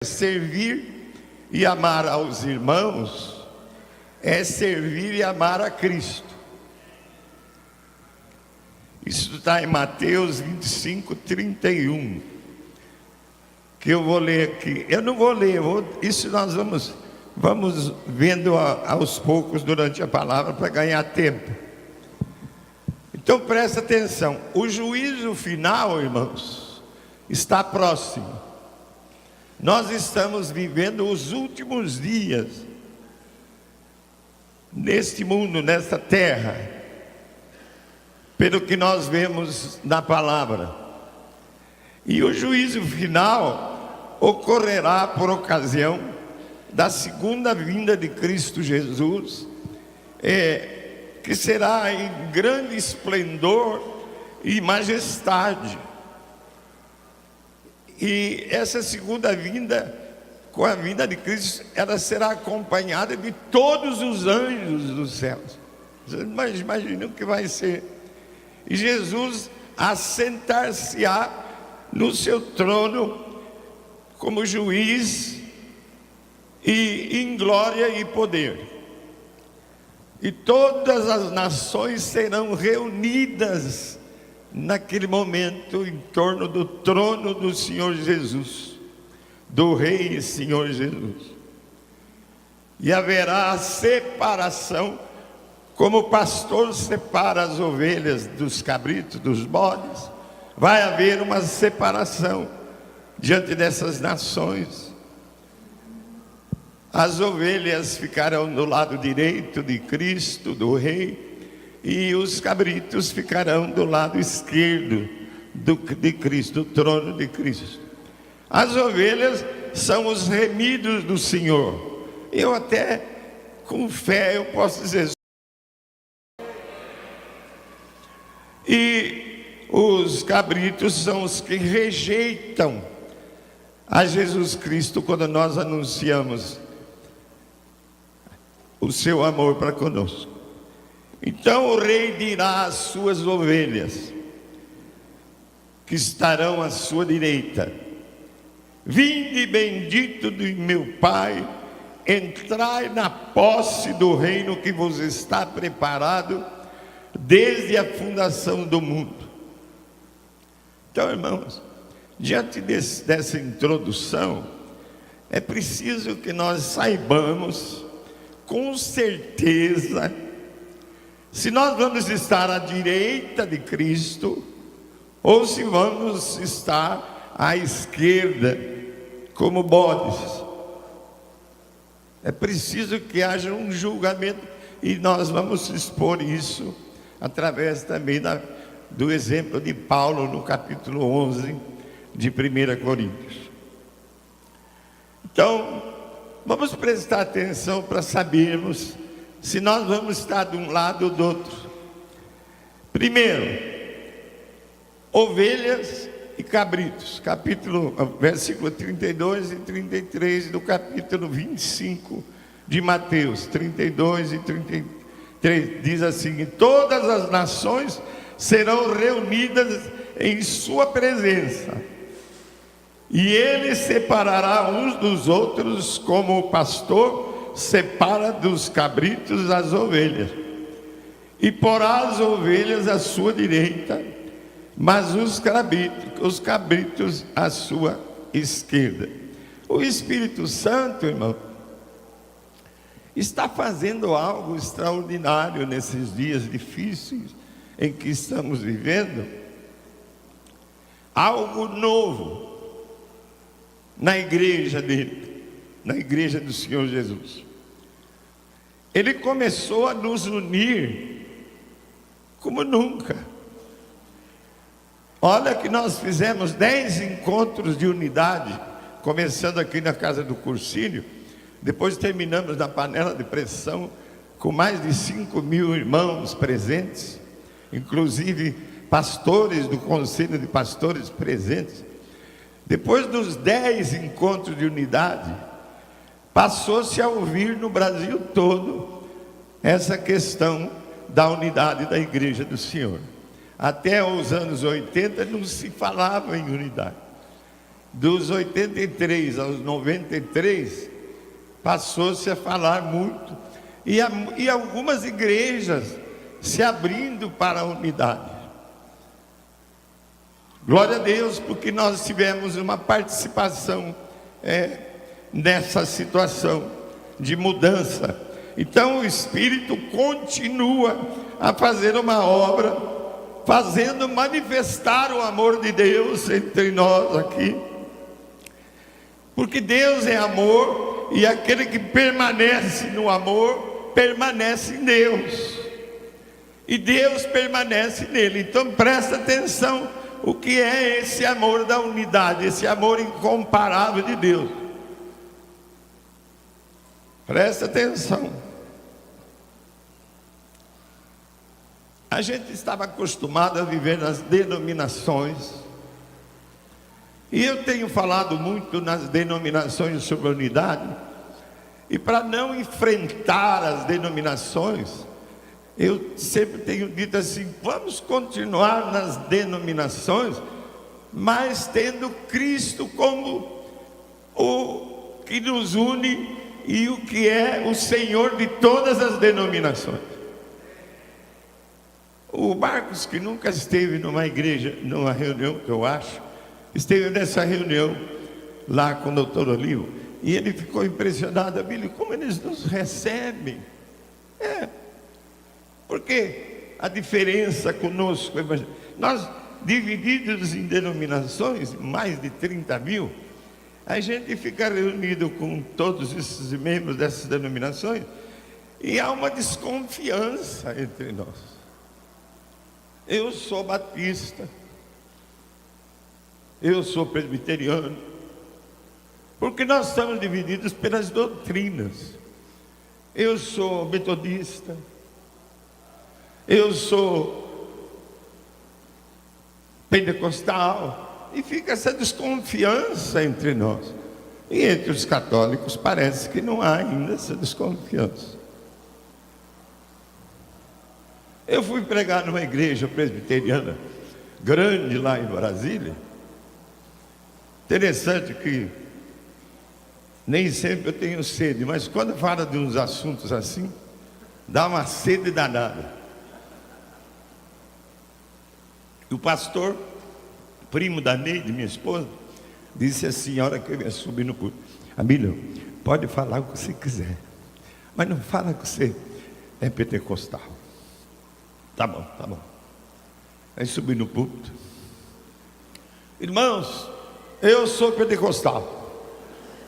Servir e amar aos irmãos é servir e amar a Cristo. Isso está em Mateus 25:31, que eu vou ler aqui. Eu não vou ler, isso nós vamos vendo aos poucos durante a palavra para ganhar tempo. Então presta atenção, o juízo final, irmãos, está próximo. Nós estamos vivendo os últimos dias neste mundo, nesta terra, pelo que nós vemos na palavra. E o juízo final ocorrerá por ocasião da segunda vinda de Cristo Jesus, que será em grande esplendor e majestade. E essa segunda vinda, com a vinda de Cristo, ela será acompanhada de todos os anjos dos céus. Mas imagina o que vai ser. E Jesus assentar-se-á no seu trono como juiz e em glória e poder. E todas as nações serão reunidas naquele momento em torno do trono do Senhor Jesus, do Rei e Senhor Jesus. E haverá separação, como o pastor separa as ovelhas dos cabritos, dos bodes. Vai haver uma separação diante dessas nações. As ovelhas ficarão do lado direito de Cristo, do Rei, e os cabritos ficarão do lado esquerdo de Cristo, do trono de Cristo. As ovelhas são os remidos do Senhor. Eu até, com fé, eu posso dizer. E os cabritos são os que rejeitam a Jesus Cristo quando nós anunciamos o seu amor para conosco. Então o rei dirá às suas ovelhas, que estarão à sua direita: vinde bendito de meu Pai, entrai na posse do reino que vos está preparado desde a fundação do mundo. Então, irmãos, diante dessa introdução, é preciso que nós saibamos com certeza se nós vamos estar à direita de Cristo ou se vamos estar à esquerda como bodes. É preciso que haja um julgamento, e nós vamos expor isso através também do exemplo de Paulo no capítulo 11 de 1 Coríntios. Então, vamos prestar atenção para sabermos se nós vamos estar de um lado ou do outro. Primeiro, ovelhas e cabritos, versículo 32 e 33 do capítulo 25 de Mateus, 32 e 33, diz assim: todas as nações serão reunidas em sua presença, e ele separará uns dos outros, como o pastor separa dos cabritos as ovelhas, e porá as ovelhas à sua direita, mas os cabritos à sua esquerda. O Espírito Santo, irmão, está fazendo algo extraordinário nesses dias difíceis em que estamos vivendo, algo novo na igreja dele, na igreja do Senhor Jesus. Ele começou a nos unir como nunca. Olha que nós fizemos 10 encontros de unidade, começando aqui na casa do Cursilho, depois terminamos na panela de pressão, com mais de 5.000 irmãos presentes, inclusive pastores do conselho de pastores presentes. Depois dos 10 encontros de unidade, passou-se a ouvir no Brasil todo essa questão da unidade da igreja do Senhor. Até os anos 80 não se falava em unidade. dos 83 aos 93, passou-se a falar muito, e algumas igrejas se abrindo para a unidade. Glória a Deus, porque nós tivemos uma participação nessa situação de mudança. Então o Espírito continua a fazer uma obra, fazendo manifestar o amor de Deus entre nós aqui, porque Deus é amor, e aquele que permanece no amor, permanece em Deus, e Deus permanece nele. Então presta atenção, o que é esse amor da unidade, esse amor incomparável de Deus. Presta atenção. A gente estava acostumado a viver nas denominações, e eu tenho falado muito nas denominações sobre a unidade, e para não enfrentar as denominações, eu sempre tenho dito assim: vamos continuar nas denominações, mas tendo Cristo como o que nos une e o que é o Senhor de todas as denominações. O Marcos, que nunca esteve numa igreja, numa reunião, que eu acho, esteve nessa reunião lá com o doutor Olivo, e ele ficou impressionado: Abílio, como eles nos recebem. Porque a diferença conosco, nós divididos em denominações, mais de 30 mil, a gente fica reunido com todos esses membros dessas denominações, e há uma desconfiança entre nós. Eu sou batista, eu sou presbiteriano, porque nós estamos divididos pelas doutrinas. Eu sou metodista, eu sou pentecostal, e fica essa desconfiança entre nós. E entre os católicos parece que não há ainda essa desconfiança. Eu fui pregar numa igreja presbiteriana grande lá em Brasília. Interessante que nem sempre eu tenho sede, mas quando fala de uns assuntos assim, dá uma sede danada. E o pastor, primo da Neide, minha esposa, disse assim, a hora que eu ia subir no púlpito: Abílio, pode falar o que você quiser, mas não fala que você é pentecostal. Tá bom, tá bom. Aí subi no púlpito: irmãos, eu sou pentecostal.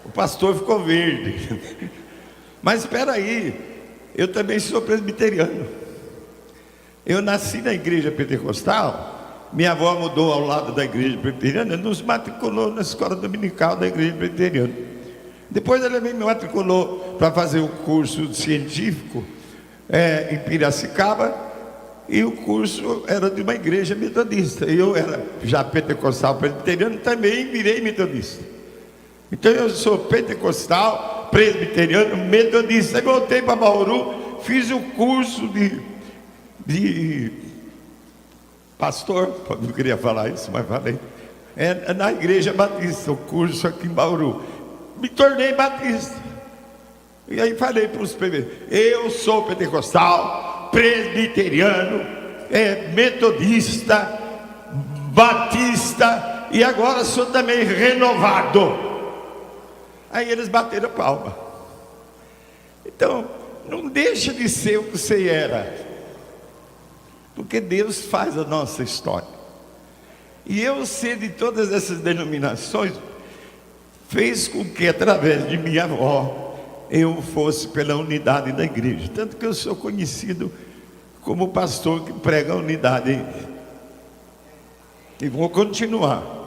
O pastor ficou verde. Mas espera aí, eu também sou presbiteriano. Eu nasci na igreja pentecostal. Minha avó mudou ao lado da igreja presbiteriana, nos matriculou na escola dominical da igreja presbiteriana. Depois ela me matriculou para fazer o curso científico em Piracicaba. E o curso era de uma igreja metodista. Eu era já pentecostal presbiteriano, também virei metodista. Então eu sou pentecostal, presbiteriano, metodista. Aí voltei para Bauru, fiz o curso de pastor, não queria falar isso, mas falei. É na igreja batista, o curso aqui em Bauru. Me tornei batista. E aí falei para os presbíteros: eu sou pentecostal, presbiteriano, metodista, batista, e agora sou também renovado. Aí eles bateram palma. Então, não deixa de ser o que você era, porque Deus faz a nossa história. E eu ser de todas essas denominações fez com que, através de minha avó, eu fosse pela unidade da igreja. Tanto que eu sou conhecido como pastor que prega a unidade. E vou continuar.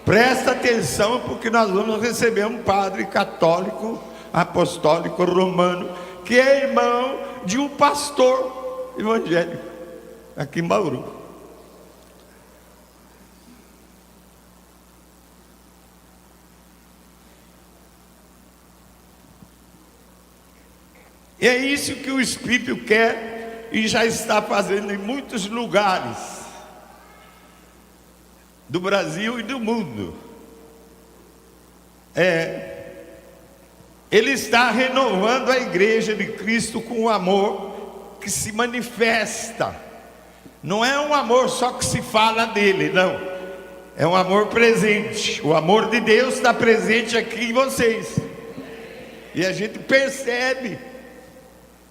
Presta atenção, porque nós vamos receber um padre católico, apostólico, romano, que é irmão de um pastor evangélico aqui em Bauru. E é isso que o Espírito quer e já está fazendo em muitos lugares do Brasil e do mundo. Ele está renovando a igreja de Cristo com o amor que se manifesta. Não é um amor só que se fala dele, não. É um amor presente. O amor de Deus está presente aqui em vocês. E a gente percebe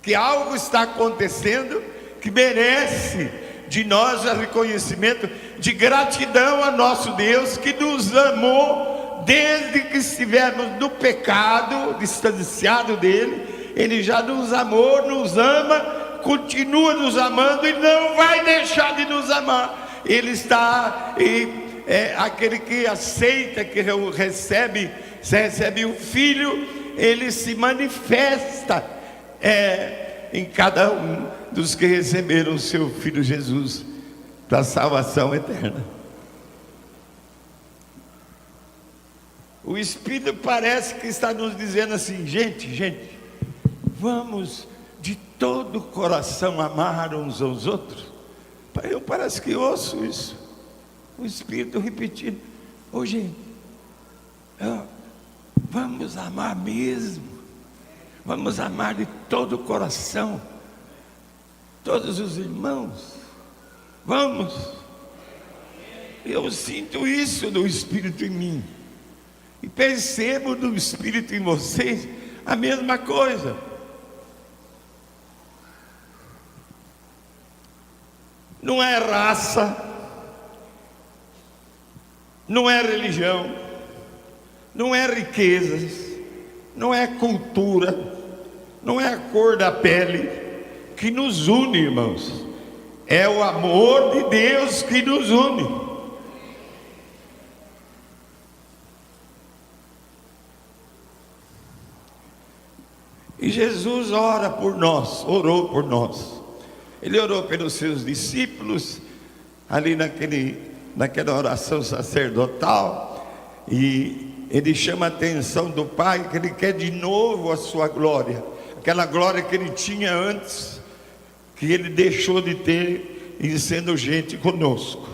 que algo está acontecendo que merece de nós o reconhecimento de gratidão a nosso Deus, que nos amou desde que estivemos no pecado, distanciado dele. Ele já nos amou, nos ama, continua nos amando e não vai deixar de nos amar. Ele está, aquele que aceita, que recebe o Filho, ele se manifesta em cada um dos que receberam o seu Filho Jesus para a salvação eterna. O Espírito parece que está nos dizendo assim: gente, vamos de todo o coração amar uns aos outros. Eu parece que ouço isso, o Espírito repetindo: ô gente, vamos amar mesmo, vamos amar de todo o coração, todos os irmãos, vamos. Eu sinto isso do Espírito em mim, e percebo do Espírito em vocês a mesma coisa. Não é raça, não é religião, não é riquezas, não é cultura, não é a cor da pele que nos une, irmãos. É o amor de Deus que nos une. E Jesus ora por nós, orou por nós. Ele orou pelos seus discípulos, ali naquela oração sacerdotal, e ele chama a atenção do Pai, que ele quer de novo a sua glória, aquela glória que ele tinha antes, que ele deixou de ter em sendo gente conosco.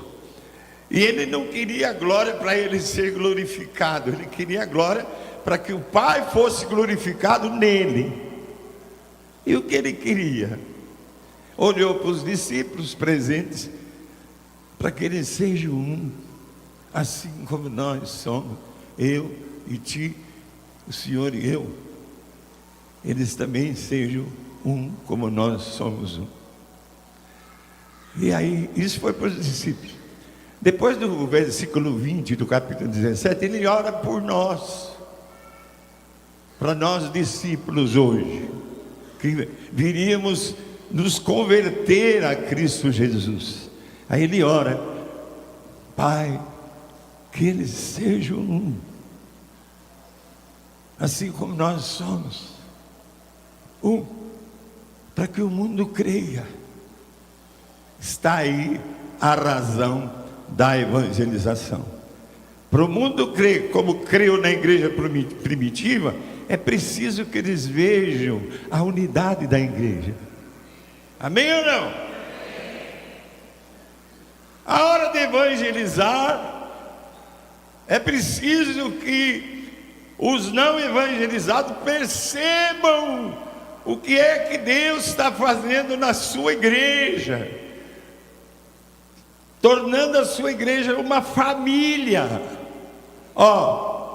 E ele não queria a glória para ele ser glorificado, ele queria a glória para que o Pai fosse glorificado nele. E o que ele queria? Olhou para os discípulos presentes, para que eles sejam um, assim como nós somos, eu e ti, o Senhor e eu. Eles também sejam um, como nós somos um. E aí, isso foi para os discípulos. Depois do versículo 20 do capítulo 17, ele ora por nós, para nós discípulos hoje, que viríamos nos converter a Cristo Jesus. Aí ele ora: Pai, que eles sejam um, assim como nós somos um, para que o mundo creia. Está aí a razão da evangelização. Para o mundo crer como creu na igreja primitiva, é preciso que eles vejam a unidade da igreja. Amém ou não? A hora de evangelizar, é preciso que os não evangelizados percebam o que é que Deus está fazendo na sua igreja, tornando a sua igreja uma família,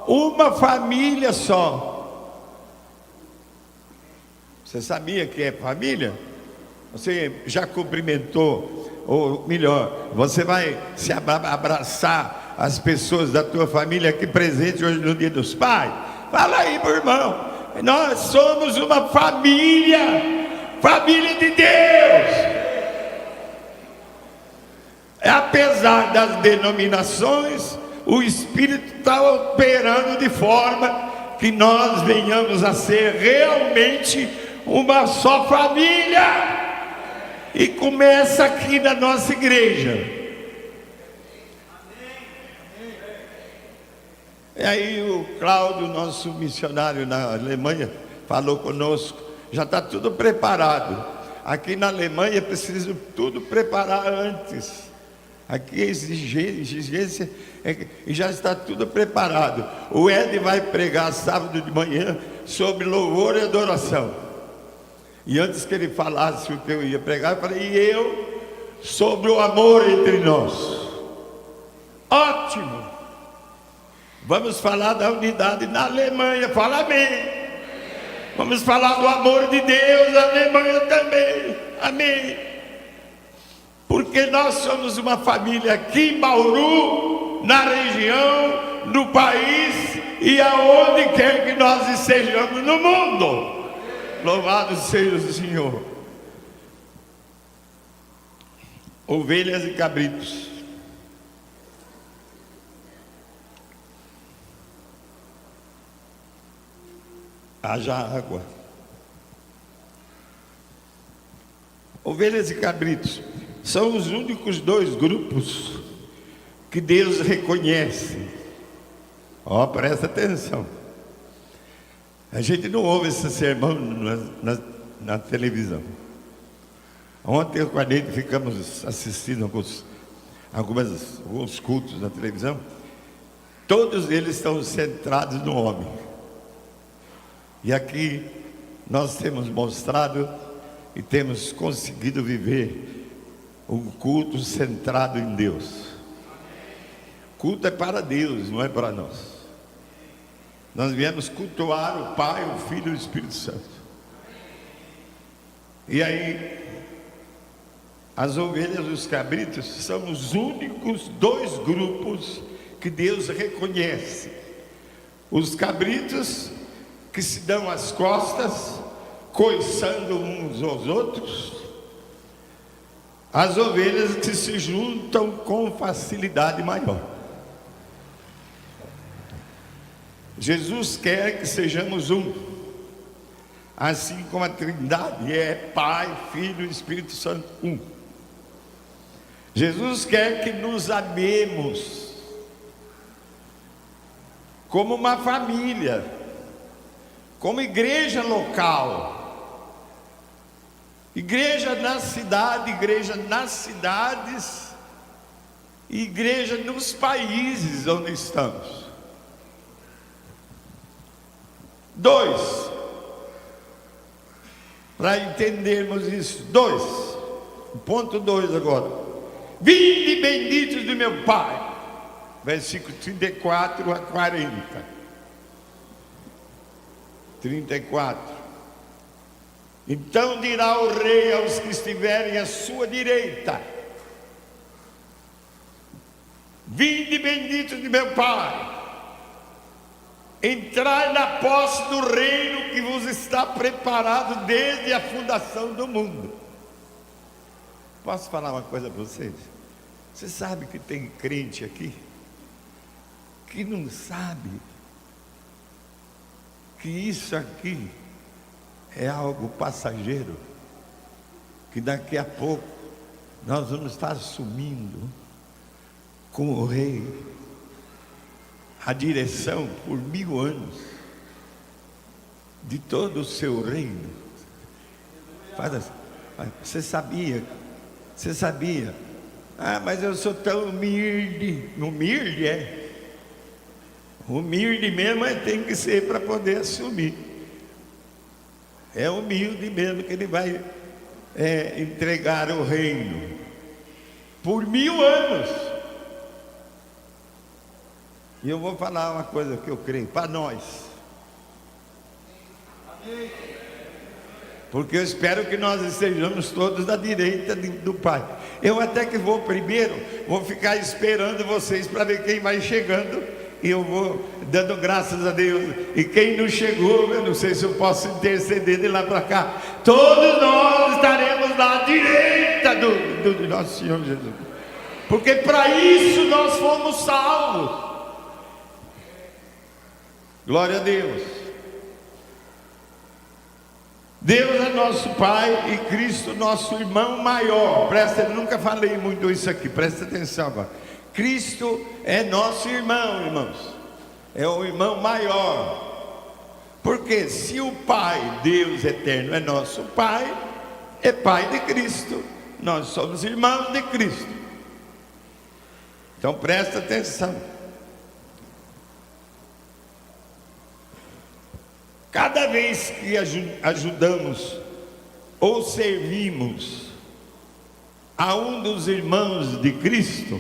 uma família só. Você sabia que é família? Você já cumprimentou, ou melhor, você vai se abraçar as pessoas da tua família aqui presentes hoje no Dia dos Pais? Fala aí, meu irmão, nós somos uma família de Deus. Apesar das denominações, o Espírito está operando de forma que nós venhamos a ser realmente uma só família. E começa aqui na nossa igreja. E aí o Cláudio, nosso missionário na Alemanha, falou conosco: já está tudo preparado. Aqui na Alemanha é preciso tudo preparar antes. Aqui a exigência é que já está tudo preparado. O Ed vai pregar sábado de manhã sobre louvor e adoração. E antes que ele falasse o que eu ia pregar, eu falei, e eu sobre o amor entre nós. Ótimo! Vamos falar da unidade na Alemanha, fala amém. Vamos falar do amor de Deus na Alemanha também, amém. Porque nós somos uma família aqui em Bauru, na região, no país e aonde quer que nós estejamos no mundo. Louvado seja o Senhor. Ovelhas e cabritos. Haja água. Ovelhas e cabritos são os únicos dois grupos que Deus reconhece. Ó, presta atenção. A gente não ouve esse sermão na televisão. Ontem eu com a Neide ficamos assistindo alguns cultos na televisão. Todos eles estão centrados no homem. E aqui nós temos mostrado e temos conseguido viver um culto centrado em Deus. Culto é para Deus, não é para nós. Nós viemos cultuar o Pai, o Filho e o Espírito Santo. E aí, as ovelhas e os cabritos são os únicos dois grupos que Deus reconhece. Os cabritos que se dão as costas, coiçando uns aos outros. As ovelhas que se juntam com facilidade maior. Jesus quer que sejamos um, assim como a Trindade é Pai, Filho e Espírito Santo um. Jesus quer que nos amemos como uma família, como igreja local, igreja na cidade, igreja nas cidades, igreja nos países onde estamos. 2, para entendermos isso. 2, ponto 2 agora. Vinde benditos do meu Pai, versículo 34 a 40. 34. Então dirá o rei aos que estiverem à sua direita: vinde benditos de meu Pai, entrai na posse do reino que vos está preparado desde a fundação do mundo. Posso falar uma coisa para vocês? Você sabe que tem crente aqui que não sabe que isso aqui é algo passageiro, que daqui a pouco nós vamos estar assumindo com o rei a direção por 1000 anos de todo o seu reino. Faz assim. Você sabia? Ah, mas eu sou tão humilde. Humilde é? Humilde mesmo tem que ser para poder assumir. É humilde mesmo que ele vai entregar o reino por 1000 anos. E eu vou falar uma coisa que eu creio para nós. Porque eu espero que nós estejamos todos da direita do Pai. Eu até que vou primeiro, vou ficar esperando vocês para ver quem vai chegando. E eu vou dando graças a Deus. E quem não chegou, eu não sei se eu posso interceder de lá para cá. Todos nós estaremos na direita do nosso Senhor Jesus. Porque para isso nós fomos salvos. Glória a Deus. Deus é nosso Pai e Cristo nosso irmão maior. Presta, eu nunca falei muito isso aqui, presta atenção agora. Cristo é nosso irmão, irmãos. É o irmão maior. Porque se o Pai, Deus eterno, é nosso Pai, é Pai de Cristo. Nós somos irmãos de Cristo. Então presta atenção. Cada vez que ajudamos ou servimos a um dos irmãos de Cristo,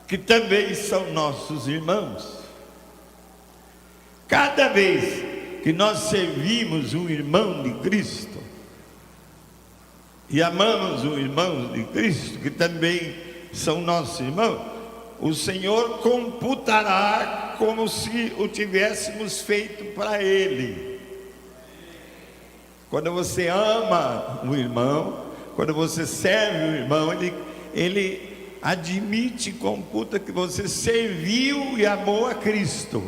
que também são nossos irmãos, cada vez que nós servimos um irmão de Cristo e amamos um irmão de Cristo, que também são nossos irmãos, o Senhor computará como se o tivéssemos feito para Ele. Quando você ama um irmão, quando você serve um irmão, Ele admite e computa que você serviu e amou a Cristo.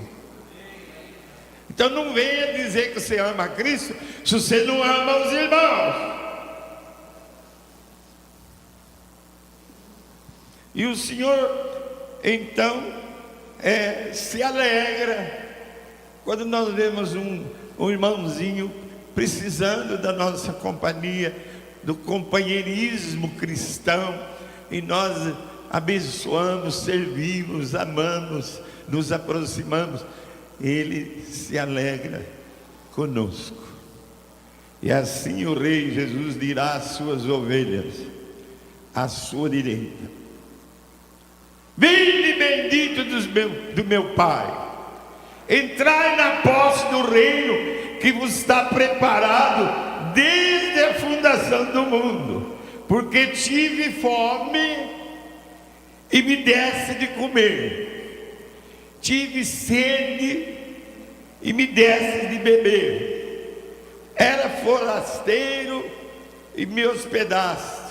Então não venha dizer que você ama a Cristo se você não ama os irmãos. E o Senhor, então, se alegra quando nós vemos um irmãozinho precisando da nossa companhia, do companheirismo cristão, e nós abençoamos, servimos, amamos, nos aproximamos. Ele se alegra conosco. E assim o Rei Jesus dirá às suas ovelhas, à sua direita: vinde bendito do meu Pai, entrai na posse do reino que vos está preparado desde a fundação do mundo, porque tive fome e me deste de comer, tive sede e me deste de beber, era forasteiro e me hospedaste.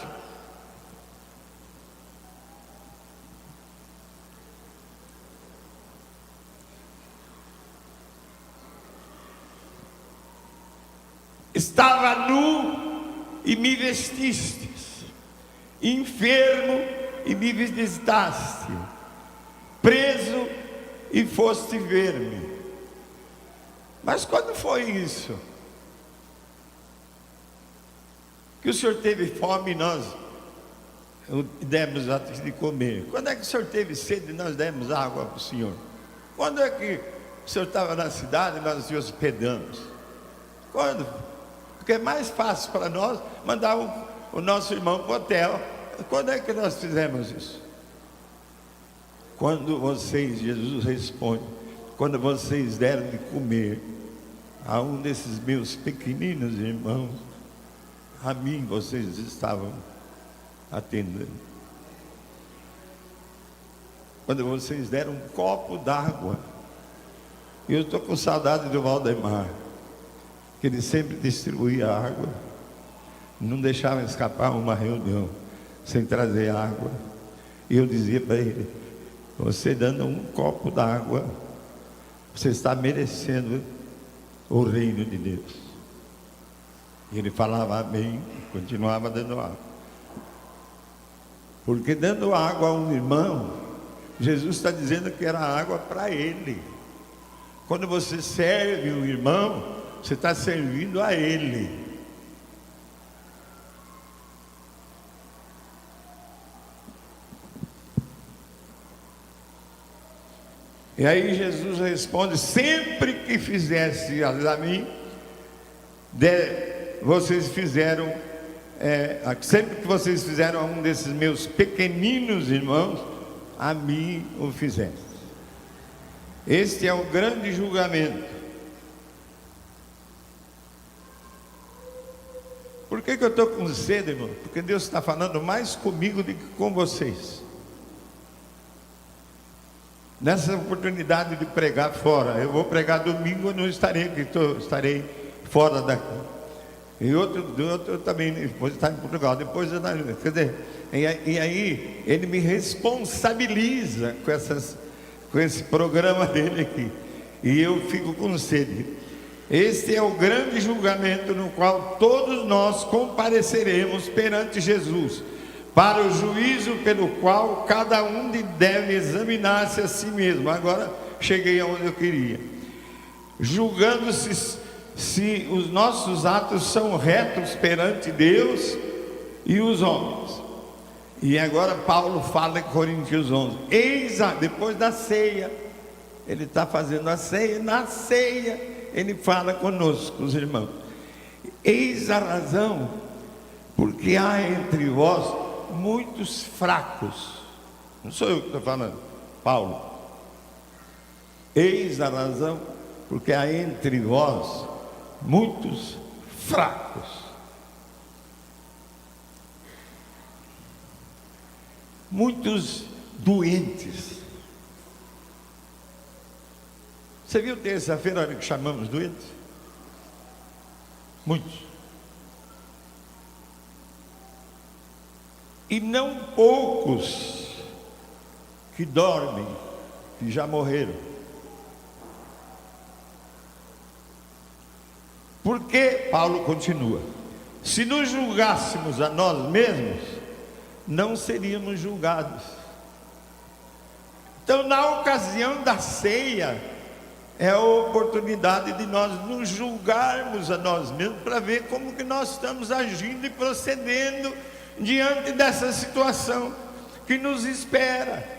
Estava nu e me vestistes, enfermo e me visitaste, preso e foste ver-me. Mas quando foi isso? Que o Senhor teve fome e nós demos de comer? Quando é que o Senhor teve sede e nós demos água para o Senhor? Quando é que o Senhor estava na cidade e nós nos hospedamos? Quando? Porque é mais fácil para nós mandar o nosso irmão para o hotel. Quando é que nós fizemos isso? Quando vocês, Jesus responde, quando vocês deram de comer a um desses meus pequeninos irmãos, a mim vocês estavam atendendo. Quando vocês deram um copo d'água. Eu estou com saudade do Valdemar, que ele sempre distribuía água, não deixava escapar uma reunião sem trazer água. E eu dizia para ele: você dando um copo d'água, você está merecendo o reino de Deus. E ele falava amém, continuava dando água. Porque dando água a um irmão, Jesus está dizendo que era água para ele. Quando você serve um irmão, você está servindo a ele. E aí Jesus responde: sempre que fizesse a mim, vocês fizeram, sempre que vocês fizeram a um desses meus pequeninos irmãos, a mim o fizeste. Este é o grande julgamento. Por que eu estou com sede, irmão? Porque Deus está falando mais comigo do que com vocês. Nessa oportunidade de pregar fora, eu vou pregar domingo, eu não estarei aqui, estarei fora daqui. E outro também, depois está em Portugal, depois eu, quer dizer, e aí ele me responsabiliza com esse programa dele aqui, e eu fico com sede. Este é o grande julgamento no qual todos nós compareceremos perante Jesus, para o juízo pelo qual cada um deve examinar-se a si mesmo. Agora cheguei aonde eu queria. Julgando-se se os nossos atos são retos perante Deus e os homens. E agora Paulo fala em Coríntios 11, depois da ceia, ele está fazendo a ceia, na ceia ele fala conosco, os irmãos: eis a razão, porque há entre vós muitos fracos. Não sou eu que estou falando, Paulo. Eis a razão, porque há entre vós muitos fracos, muitos doentes. Você viu terça-feira a hora que chamamos doentes? Muitos. E não poucos que dormem, que já morreram. Porque, Paulo continua, se nos julgássemos a nós mesmos, não seríamos julgados. Então, na ocasião da ceia, é a oportunidade de nós nos julgarmos a nós mesmos, para ver como que nós estamos agindo e procedendo diante dessa situação que nos espera.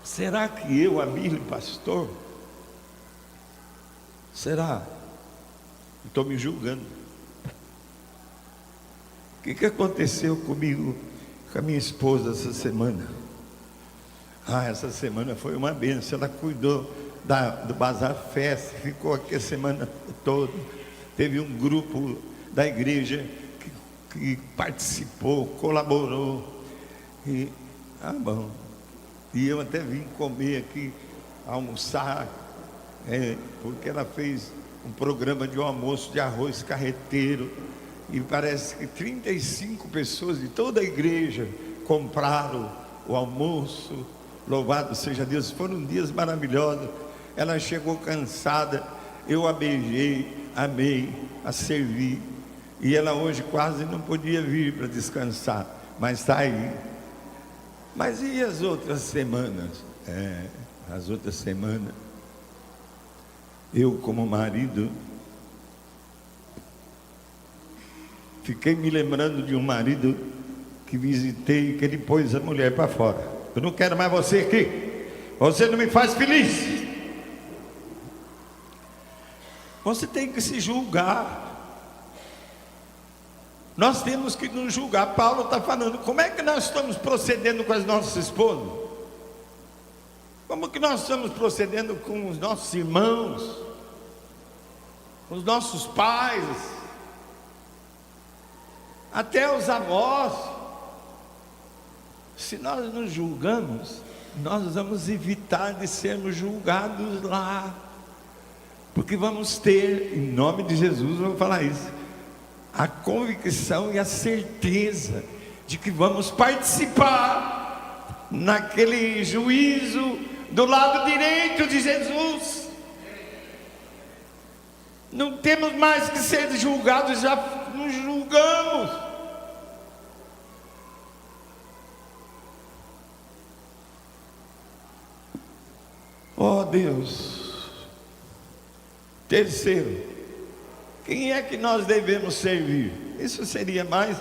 Será que eu, Abílio, pastor? Será? Estou me julgando. O que aconteceu comigo, com a minha esposa essa semana? Essa semana foi uma bênção. Ela cuidou do Bazar Fest, ficou aqui a semana toda. Teve um grupo da igreja que participou, colaborou. E, bom. E eu até vim comer aqui, almoçar, porque ela fez um programa de um almoço de arroz carreteiro. E parece que 35 pessoas de toda a igreja compraram o almoço. Louvado seja Deus, foram dias maravilhosos. Ela chegou cansada, eu a beijei, amei, a servi. E ela hoje quase não podia vir para descansar, mas está aí. Mas e as outras semanas? As outras semanas, eu como marido, fiquei me lembrando de um marido que visitei, que ele pôs a mulher para fora. Eu não quero mais você aqui, você não me faz feliz. Você tem que se julgar. Nós temos que nos julgar. Paulo está falando, como é que nós estamos procedendo com as nossas esposas? Como que nós estamos procedendo com os nossos irmãos, com os nossos pais, até os avós? Se nós nos julgamos, nós vamos evitar de sermos julgados lá, porque vamos ter, em nome de Jesus, vou falar isso, a convicção e a certeza de que vamos participar naquele juízo do lado direito de Jesus. Não temos mais que ser julgados, já nos julgamos. Oh Deus. Terceiro, quem é que nós devemos servir? Isso seria mais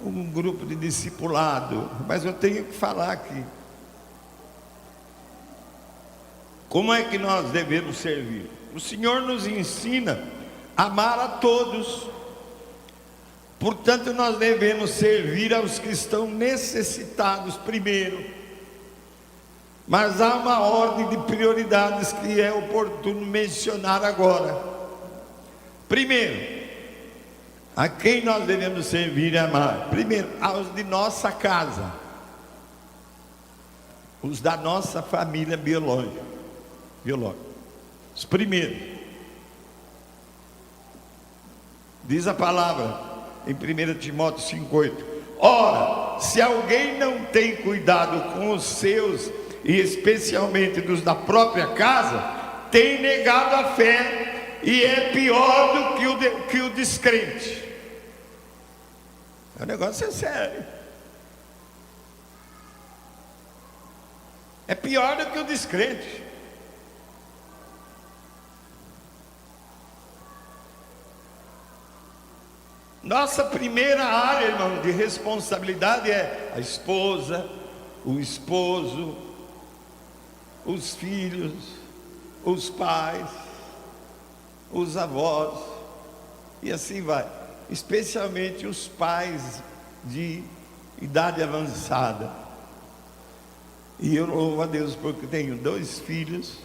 um grupo de discipulado, mas eu tenho que falar aqui. Como é que nós devemos servir? O Senhor nos ensina a amar a todos. Portanto, nós devemos servir aos que estão necessitados primeiro. Mas há uma ordem de prioridades que é oportuno mencionar agora. Primeiro, a quem nós devemos servir e amar? Primeiro, aos de nossa casa, os da nossa família biológica. Os primeiros. Diz a palavra em 1 Timóteo 5,8: ora, se alguém não tem cuidado com os seus, e especialmente dos da própria casa, tem negado a fé e é pior do que o descrente. O negócio é sério. É pior do que o descrente. Nossa primeira área, irmão, de responsabilidade é a esposa, o esposo, os filhos, os pais, os avós, e assim vai. Especialmente os pais de idade avançada. E eu louvo a Deus porque tenho 2 filhos,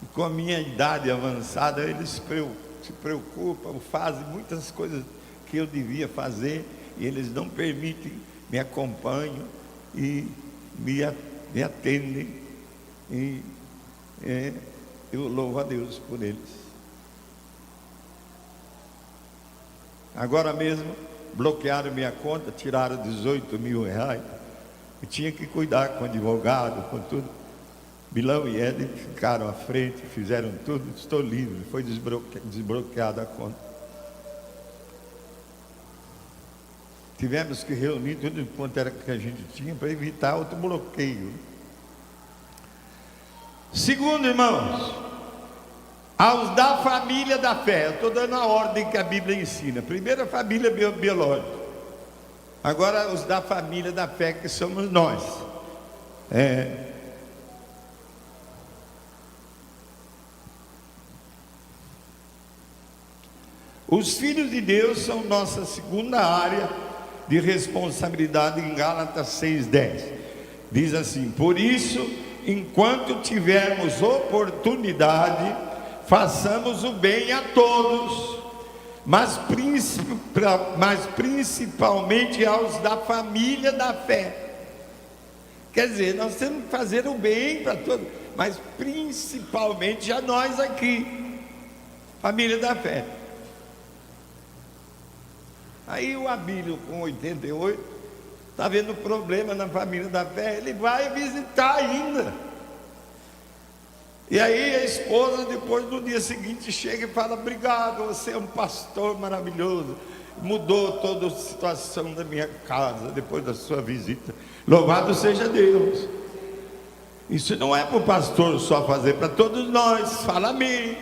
e com a minha idade avançada, eles se preocupam, fazem muitas coisas que eu devia fazer, e eles não permitem, me acompanham e me atendem, e eu louvo a Deus por eles. Agora mesmo bloquearam minha conta, tiraram 18 mil reais, eu tinha que cuidar com advogado, com tudo. Bilão e Ed ficaram à frente, fizeram tudo, estou livre, foi desbloqueada a conta. Tivemos que reunir tudo quanto era que a gente tinha para evitar outro bloqueio. Segundo, irmãos, aos da família da fé, eu estou dando a ordem que a Bíblia ensina. Primeiro a família biológica, agora os da família da fé, que somos nós. Os filhos de Deus são nossa segunda área de responsabilidade em Gálatas 6:10. Diz assim: por isso, enquanto tivermos oportunidade, façamos o bem a todos, mas principalmente aos da família da fé. Quer dizer, nós temos que fazer o bem para todos, mas principalmente a nós aqui, família da fé. Aí o Abílio, com 88, está vendo problema na família da fé, ele vai visitar ainda. E aí a esposa, depois no dia seguinte, chega e fala: obrigado, você é um pastor maravilhoso, mudou toda a situação da minha casa depois da sua visita. Louvado seja Deus. Isso não é para o pastor só fazer, para todos nós. Fala amém.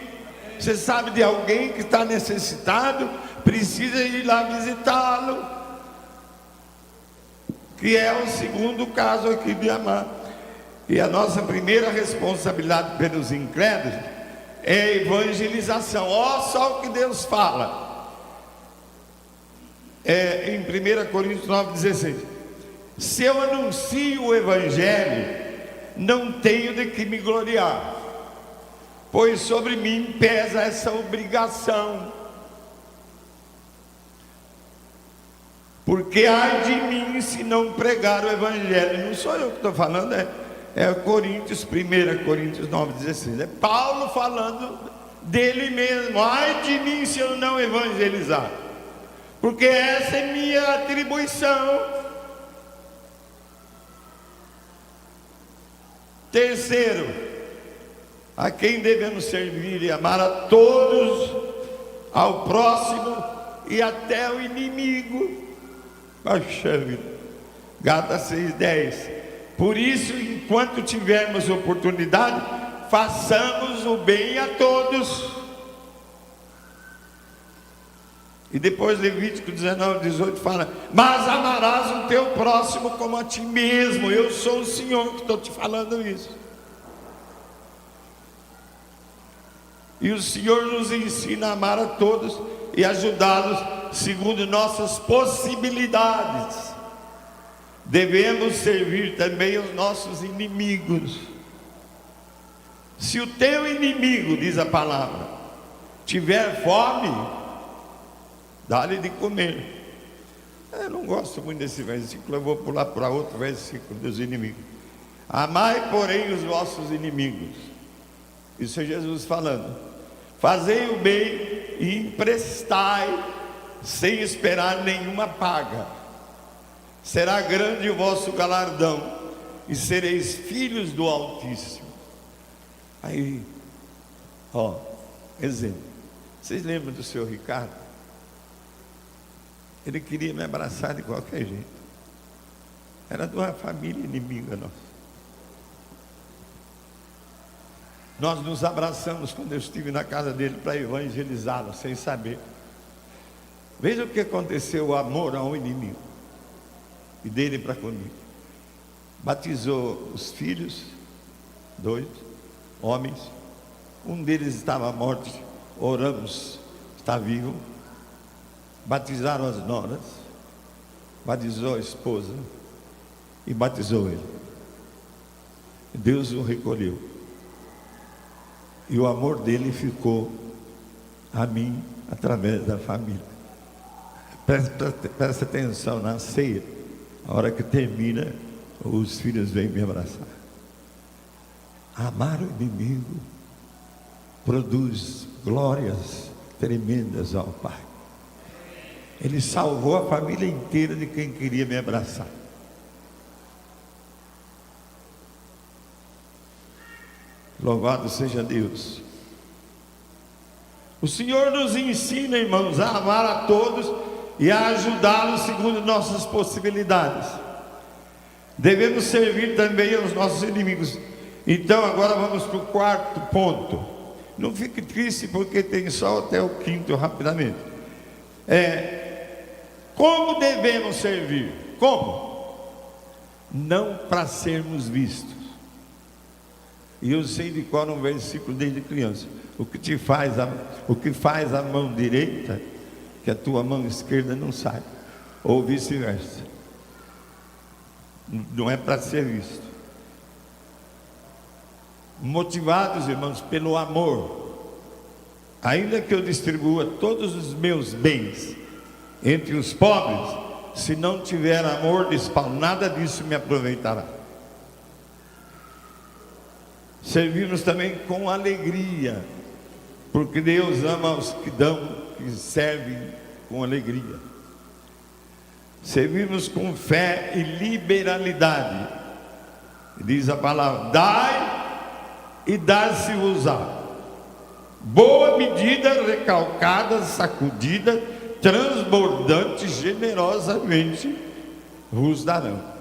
Você sabe de alguém que está necessitado, precisa ir lá visitá-lo, que é o segundo caso aqui de amar. E a nossa primeira responsabilidade pelos incrédulos é a evangelização. Ó, só o que Deus fala em 1 Coríntios 9,16: se eu anuncio o evangelho, não tenho de que me gloriar, pois sobre mim pesa essa obrigação. Porque ai de mim se não pregar o evangelho. Não sou eu que estou falando, é Coríntios, 1 Coríntios 9,16. É Paulo falando dele mesmo. Ai de mim se eu não evangelizar, porque essa é minha atribuição. Terceiro, a quem devemos servir e amar a todos, ao próximo e até o inimigo. Poxa vida. Gálatas 6:10. Por isso, enquanto tivermos oportunidade, façamos o bem a todos. E depois Levítico 19:18 fala: mas amarás o teu próximo como a ti mesmo. Eu sou o Senhor que estou te falando isso. E o Senhor nos ensina a amar a todos e ajudá-los segundo nossas possibilidades. Devemos servir também os nossos inimigos. Se o teu inimigo, diz a palavra, tiver fome, dá-lhe de comer. Eu não gosto muito desse versículo, eu vou pular para outro versículo dos inimigos. Amai, porém, os vossos inimigos. Isso é Jesus falando. Fazei o bem e emprestai, sem esperar nenhuma paga. Será grande o vosso galardão, e sereis filhos do Altíssimo. Aí, exemplo. Vocês lembram do senhor Ricardo? Ele queria me abraçar de qualquer jeito. Era de uma família inimiga nossa. Nós nos abraçamos quando eu estive na casa dele para evangelizá-lo, sem saber. Veja o que aconteceu, o amor ao inimigo e dele para comigo. Batizou os filhos, 2 homens, um deles estava morto, oramos, está vivo. Batizaram as noras, batizou a esposa e batizou ele. Deus o recolheu e o amor dele ficou a mim através da família. Presta atenção na ceia, a hora que termina, os filhos vêm me abraçar. Amar o inimigo produz glórias tremendas ao Pai. Ele salvou a família inteira de quem queria me abraçar. Louvado seja Deus. O Senhor nos ensina, irmãos, a amar a todos e a ajudá-los segundo nossas possibilidades. Devemos servir também aos nossos inimigos. Então agora vamos para o 4º ponto. Não fique triste porque tem só até o 5º rapidamente. Como devemos servir? Como? Não para sermos vistos. E eu sei de cor um versículo desde criança. O que faz a mão direita, que a tua mão esquerda não saiba, ou vice-versa. Não é para ser visto. Motivados, irmãos, pelo amor, ainda que eu distribua todos os meus bens entre os pobres, se não tiver amor, diz Paulo, nada disso me aproveitará. Servimos também com alegria, porque Deus ama os que dão, que servem com alegria. Servimos com fé e liberalidade. Diz a palavra: dai e dar-se-vos-á. Boa medida, recalcada, sacudida, transbordante, generosamente vos darão.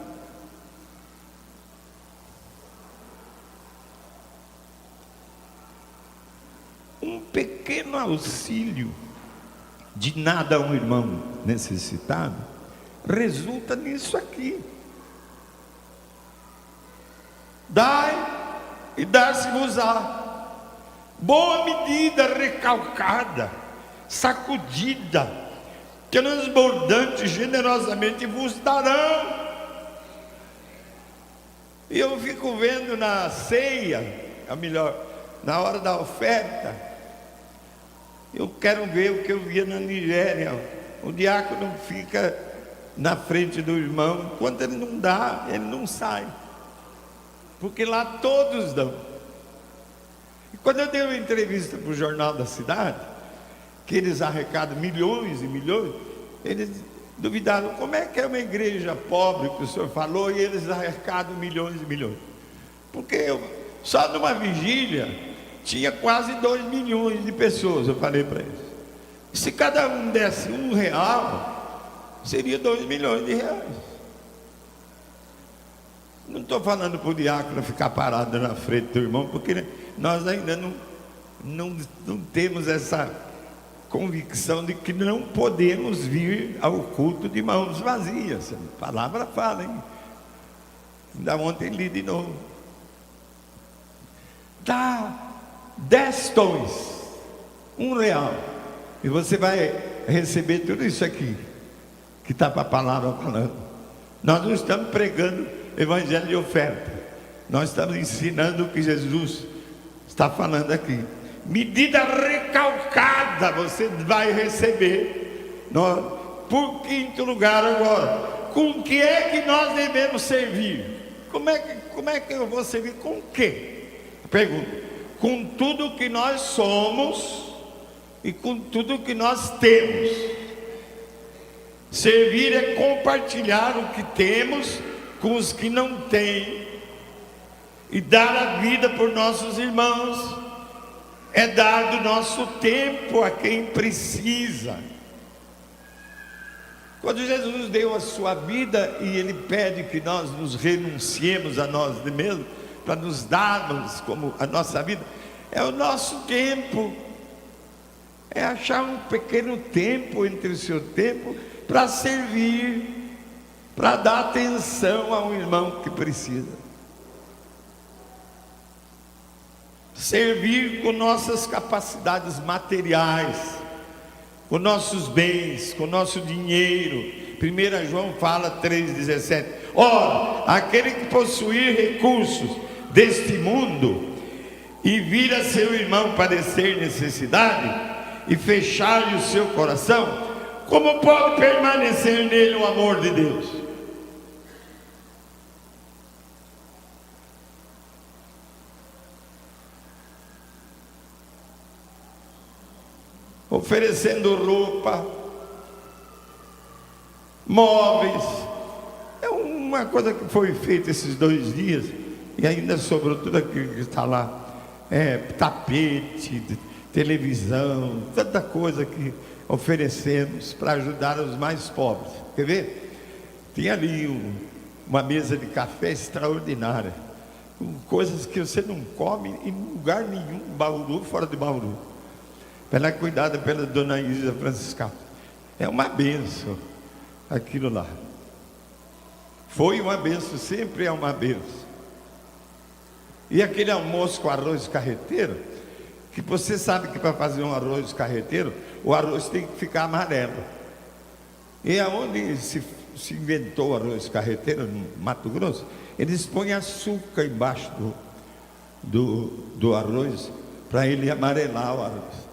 Um pequeno auxílio de nada a um irmão necessitado resulta nisso aqui: dai e dar-se-vos-á. Boa medida, recalcada, sacudida, transbordante, generosamente vos darão. E eu fico vendo na ceia, ou melhor, na hora da oferta, eu quero ver o que eu via na Nigéria. O diácono fica na frente do irmão, quando ele não dá, ele não sai, porque lá todos dão. E quando eu dei uma entrevista para o Jornal da Cidade, que eles arrecadam milhões e milhões, eles duvidaram: como é que é uma igreja pobre que o senhor falou e eles arrecadam milhões e milhões? Porque só numa vigília tinha quase 2 milhões de pessoas. Eu falei para eles: se cada um desse R$1, seria 2 milhões de reais. Não estou falando para o diácono ficar parado na frente do irmão, porque nós ainda não temos essa convicção de que não podemos vir ao culto de mãos vazias. A palavra fala, hein? Ainda ontem li de novo. Dá 10 tons, R$1, e você vai receber tudo isso aqui que está para a palavra falando. Nós não estamos pregando evangelho de oferta, nós estamos ensinando o que Jesus está falando aqui. Medida recalcada você vai receber. Por 5º lugar agora, com que é que nós devemos servir? Como é que eu vou servir? Com o quê? Pergunta: com tudo que nós somos e com tudo que nós temos. Servir é compartilhar o que temos com os que não têm, e dar a vida por nossos irmãos é dar do nosso tempo a quem precisa. Quando Jesus deu a sua vida e Ele pede que nós nos renunciemos a nós mesmos para nos darmos como a nossa vida, é o nosso tempo, é achar um pequeno tempo entre o seu tempo para servir, para dar atenção a um irmão que precisa. Servir com nossas capacidades materiais, com nossos bens, com nosso dinheiro. 1 João fala 3,17: ora, aquele que possuir recursos deste mundo e vir a seu irmão padecer necessidade e fechar-lhe o seu coração, como pode permanecer nele o amor de Deus? Oferecendo roupa, móveis. É uma coisa que foi feita esses 2 dias e ainda sobrou tudo aquilo que está lá. Tapete, televisão, tanta coisa que oferecemos para ajudar os mais pobres. Quer ver? Tem ali uma mesa de café extraordinária, com coisas que você não come em lugar nenhum, Bauru, fora de Bauru. Ela é cuidada pela dona Isa Francisca. É uma benção aquilo lá. Foi uma benção, sempre é uma benção. E aquele almoço com arroz carreteiro, que você sabe que para fazer um arroz carreteiro, o arroz tem que ficar amarelo. E aonde se inventou o arroz carreteiro, no Mato Grosso, eles põem açúcar embaixo do arroz, para ele amarelar o arroz.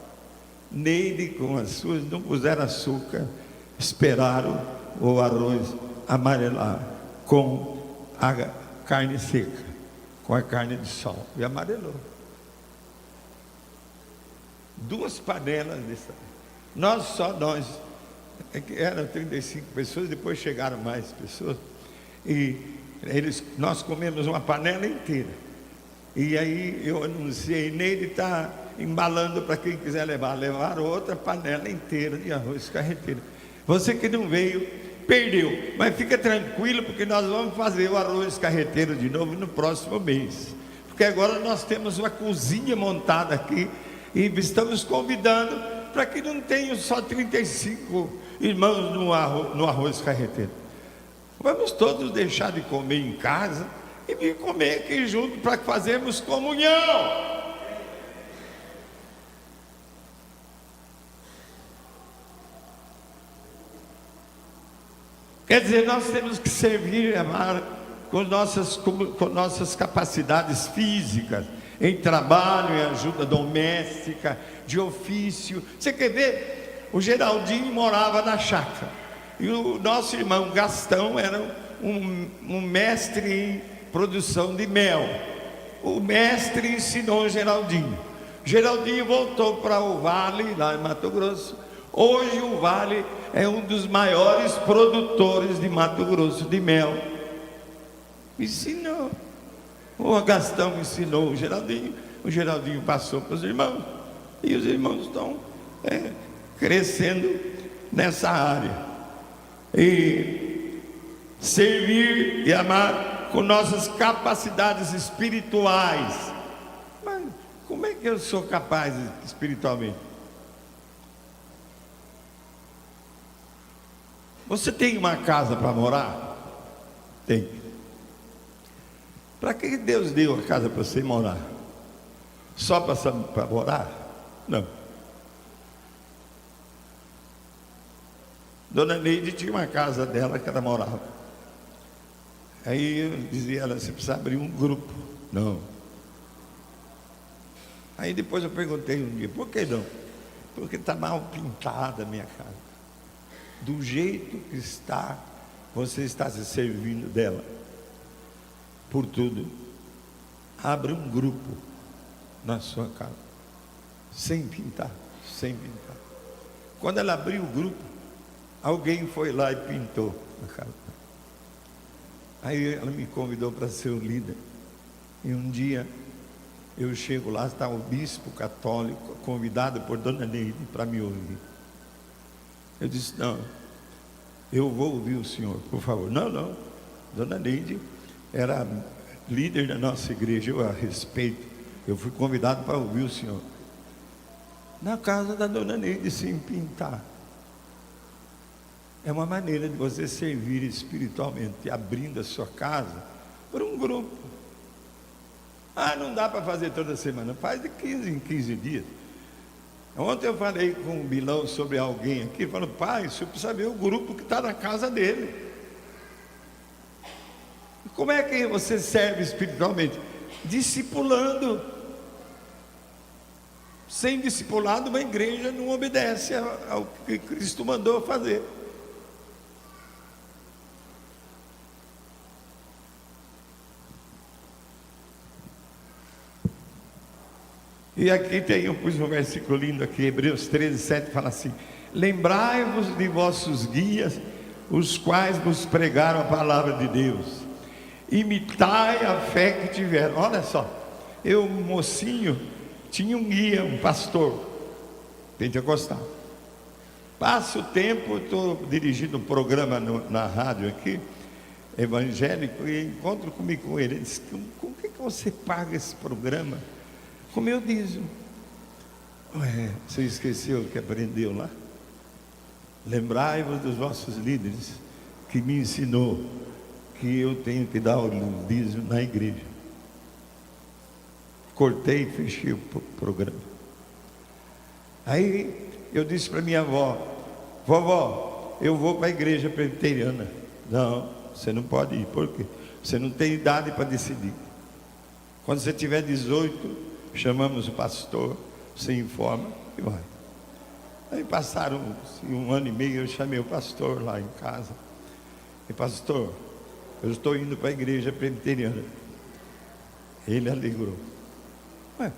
Neide com as suas não puseram açúcar, esperaram o arroz amarelar com a carne seca, com a carne de sol, e amarelou. 2 panelas dessa. Nós, eram 35 pessoas, depois chegaram mais pessoas, e nós comemos uma panela inteira. E aí eu anunciei, Neide está embalando para quem quiser levar. Levaram outra panela inteira de arroz carreteiro. Você que não veio, perdeu, mas fica tranquilo, porque nós vamos fazer o arroz carreteiro de novo no próximo mês, porque agora nós temos uma cozinha montada aqui e estamos convidando para que não tenham só 35 irmãos no arroz carreteiro. Vamos todos deixar de comer em casa e vir comer aqui junto para que fazermos comunhão. Quer dizer, nós temos que servir, amar, com nossas capacidades físicas, em trabalho, em ajuda doméstica, de ofício. Você quer ver? O Geraldinho morava na chácara, e o nosso irmão Gastão era um mestre em produção de mel. O mestre ensinou o Geraldinho. Geraldinho voltou para o Vale, lá em Mato Grosso. Hoje o Vale é um dos maiores produtores de Mato Grosso de mel. Ensinou. O Gastão ensinou o Geraldinho passou para os irmãos, e os irmãos estão crescendo nessa área. E servir e amar com nossas capacidades espirituais. Mas como é que eu sou capaz espiritualmente? Você tem uma casa para morar? Tem. Para que Deus deu a casa para você morar? Só para morar? Não. Dona Neide tinha uma casa dela que ela morava. Aí eu dizia ela, você precisa abrir um grupo. Não. Aí depois eu perguntei um dia, por que não? Porque está mal pintada a minha casa. Do jeito que está, você está se servindo dela. Por tudo, abra um grupo na sua casa, sem pintar, sem pintar. Quando ela abriu o grupo, alguém foi lá e pintou a casa. Aí ela me convidou para ser o líder. E um dia eu chego lá, está o bispo católico, convidado por Dona Neide para me ouvir. Eu disse, não, eu vou ouvir o senhor, por favor. Não, Dona Neide era líder da nossa igreja, eu a respeito. Eu fui convidado para ouvir o senhor. na casa da dona Neide sem pintar. É uma maneira de você servir espiritualmente, abrindo a sua casa para um grupo. Ah, não dá para fazer toda semana, faz de 15 em 15 dias. Ontem eu falei com o Bilão sobre alguém aqui, ele falou: pai, o senhor precisa ver o grupo que está na casa dele. Como é que você serve espiritualmente? Discipulando. Sem discipulado, uma igreja não obedece ao que Cristo mandou fazer. E aqui eu pus um versículo lindo aqui, Hebreus 13, 7, fala assim: lembrai-vos de vossos guias, os quais vos pregaram a palavra de Deus, imitai a fé que tiveram. Olha só, eu, mocinho, tinha um guia, um pastor pentecostal. Passa o tempo, estou dirigindo um programa na rádio aqui, evangélico, e encontro comigo com ele. Ele disse: como que você paga esse programa? Com meu dízimo. Ué, você esqueceu o que aprendeu lá? Lembrai-vos dos vossos líderes, que me ensinou que eu tenho que dar o dízimo na igreja. Cortei e fechei o programa. Aí eu disse para minha avó: vovó, eu vou para a igreja presbiteriana. Não, você não pode ir. Por quê? Você não tem idade para decidir. Quando você tiver 18, chamamos o pastor, se informa e vai. Aí passaram um ano e meio, eu chamei o pastor lá em casa. E pastor, eu estou indo para a igreja presbiteriana. Ele alegrou. Ué,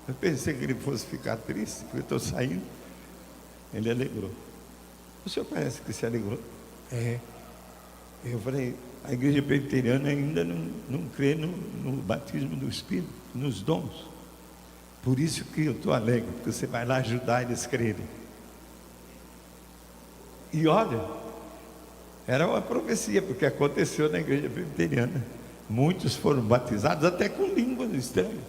eu pensei que ele fosse ficar triste, porque eu estou saindo. Ele alegrou. O senhor parece que se alegrou? É. Eu falei: a igreja presbiteriana ainda não crê no batismo do Espírito, nos dons. Por isso que eu estou alegre, porque você vai lá ajudar eles a crerem. E olha, era uma profecia, porque aconteceu na igreja presbiteriana. Muitos foram batizados até com línguas estranhas,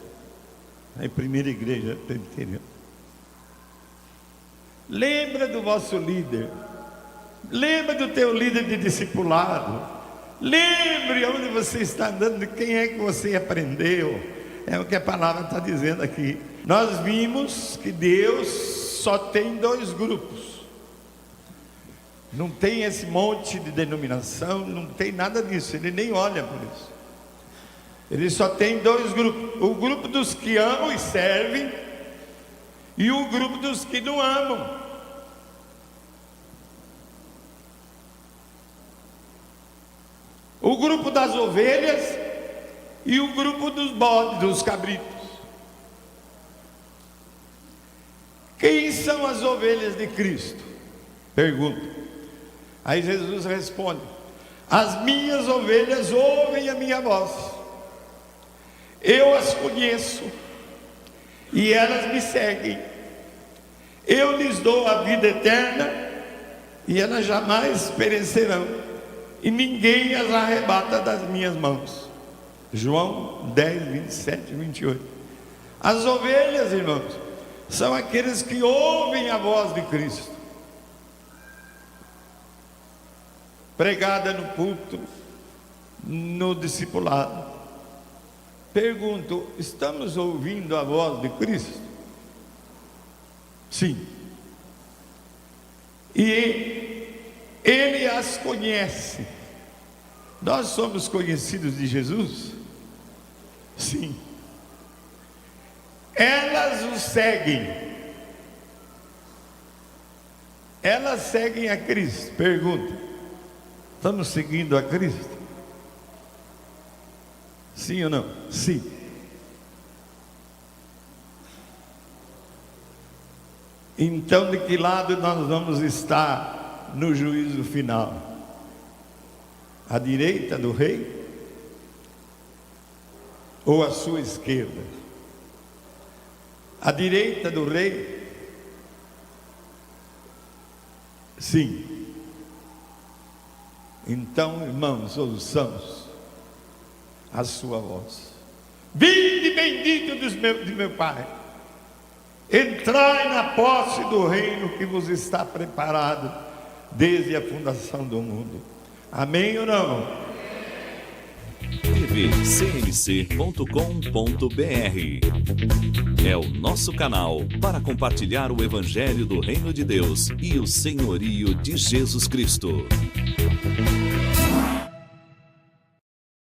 na primeira igreja presbiteriana. Lembra do vosso líder, lembra do teu líder de discipulado, lembre onde você está andando, de quem é que você aprendeu. É o que a palavra está dizendo aqui. Nós vimos que Deus só tem dois grupos. Não tem esse monte de denominação, não tem nada disso. Ele nem olha por isso. Ele só tem dois grupos: o grupo dos que amam e servem, e o grupo dos que não amam. O grupo das ovelhas e o grupo dos bodes, dos cabritos. Quem são as ovelhas de Cristo? Pergunta. Aí Jesus responde: as minhas ovelhas ouvem a minha voz, eu as conheço e elas me seguem. Eu lhes dou a vida eterna e elas jamais perecerão, e ninguém as arrebata das minhas mãos. João 10, 27 e 28. As ovelhas, irmãos, são aqueles que ouvem a voz de Cristo, pregada no culto, no discipulado. Pergunto: estamos ouvindo a voz de Cristo? Sim. E Ele as conhece. Nós somos conhecidos de Jesus? Sim. Elas o seguem. Elas seguem a Cristo. Pergunta: estamos seguindo a Cristo? Sim ou não? Sim. Então, de que lado nós vamos estar no juízo final? À direita do rei ou à sua esquerda? À direita do rei? Sim. Então, irmãos, ouçamos a sua voz. Vinde bendito de meu Pai, Entrai na posse do reino que vos está preparado desde a fundação do mundo. Amém ou não? tvcmc.com.br é o nosso canal para compartilhar o Evangelho do Reino de Deus e o senhorio de Jesus Cristo.